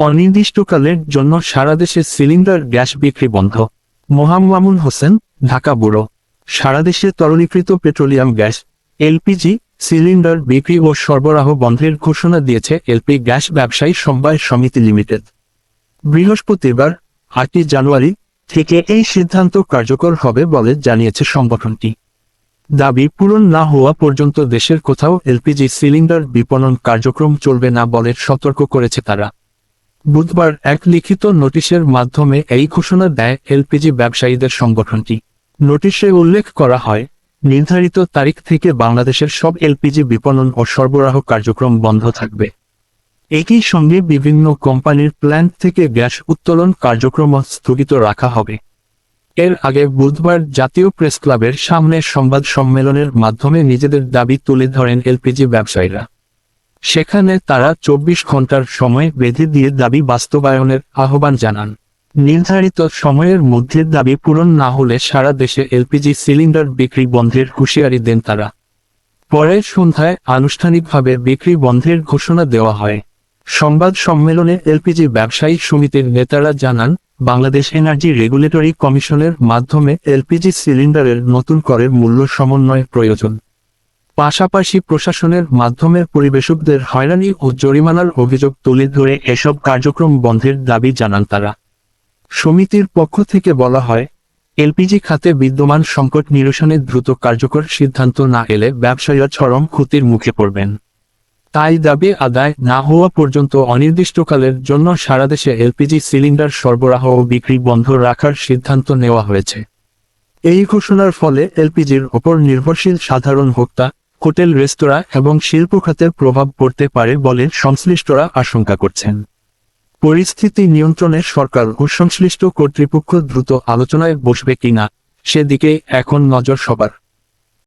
অনির্দিষ্টকালের জন্য সারা দেশে সিলিন্ডার গ্যাস বিক্রি বন্ধ। মোহাম্মামুন হোসেন, ঢাকা ব্যুরো। সারা দেশে তরলীকৃত পেট্রোলিয়াম গ্যাস এলপিজি সিলিন্ডার বিক্রি ও সরবরাহ বন্ধের ঘোষণা দিয়েছে এলপি গ্যাস ব্যবসায়ী সমবায় সমিতি লিমিটেড। বৃহস্পতিবার 8 জানুয়ারি থেকে এই সিদ্ধান্ত কার্যকর হবে বলে জানিয়েছে সংগঠনটি। দাবি পূরণ না হওয়া পর্যন্ত দেশের কোথাও এলপিজি সিলিন্ডার বিপণন কার্যক্রম চলবে না বলে সতর্ক করেছে তারা। বুধবার এক লিখিত নোটিশের মাধ্যমে এই ঘোষণা দেয় এলপিজি ব্যবসায়ীদের সংগঠনটি। নোটিশে উল্লেখ করা হয়, নির্ধারিত তারিখ থেকে বাংলাদেশের সব এলপিজি বিপণন ও সরবরাহ কার্যক্রম বন্ধ থাকবে। একই সঙ্গে বিভিন্ন কোম্পানির প্ল্যান্ট থেকে গ্যাস উত্তোলন কার্যক্রম স্থগিত রাখা হবে। এর আগে বুধবার জাতীয় প্রেসক্লাবের সামনে সংবাদ সম্মেলনের মাধ্যমে নিজেদের দাবি তুলে ধরেন এলপিজি ব্যবসায়ীরা। সেখানে তারা 24 ঘন্টার সময় বেঁধে দিয়ে দাবি বাস্তবায়নের আহ্বান জানান। নির্ধারিত সময়ের মধ্যে দাবি পূরণ না হলে সারা দেশে এলপিজি সিলিন্ডার বিক্রি বন্ধের হুঁশিয়ারি দেন তারা। পরে সন্ধ্যায় আনুষ্ঠানিকভাবে বিক্রি বন্ধের ঘোষণা দেওয়া হয়। সংবাদ সম্মেলনে এলপিজি ব্যবসায়ী সমিতির নেতারা জানান, বাংলাদেশ এনার্জি রেগুলেটরি কমিশনের মাধ্যমে এলপিজি সিলিন্ডারের নতুন করের মূল্য সমন্বয় প্রয়োজন। পাশাপাশি প্রশাসনের মাধ্যমে পরিবেশকদের হয়রানি ও জরিমানার অভিযোগ তুলে ধরে এসব কার্যক্রম বন্ধের দাবি জানান তারা। সমিতির পক্ষ থেকে বলা হয়, এলপিজি খাতে বিদ্যমান সংকট নিরসনে দ্রুত কার্যকর সিদ্ধান্ত না এলে ব্যবসায়ীরা চরম ক্ষতির মুখে পড়বেন। তাই দাবি আদায় না হওয়া পর্যন্ত অনির্দিষ্টকালের জন্য সারা দেশে এলপিজি সিলিন্ডার সরবরাহ ও বিক্রি বন্ধ রাখার সিদ্ধান্ত নেওয়া হয়েছে। এই ঘোষণার ফলে এলপিজির ওপর নির্ভরশীল সাধারণ ভোক্তা, হোটেল রেস্তোরাঁ এবং শিল্প খাতে প্রভাব পড়তে পারে বলে সংশ্লিষ্টরা আশঙ্কা করছেন। পরিস্থিতি নিয়ন্ত্রণে সরকার ও সংশ্লিষ্ট কর্তৃপক্ষ দ্রুত আলোচনায় বসবে কিনা সেদিকে এখন নজর সবার।